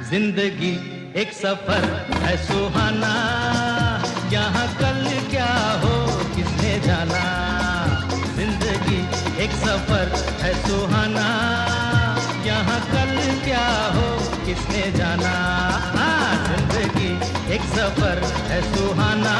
जिंदगी एक सफर है सुहाना, यहाँ कल क्या हो किसने जाना। जिंदगी एक सफर है सुहाना, यहाँ कल क्या हो किसने जाना। हाँ, जिंदगी एक सफर है सुहाना।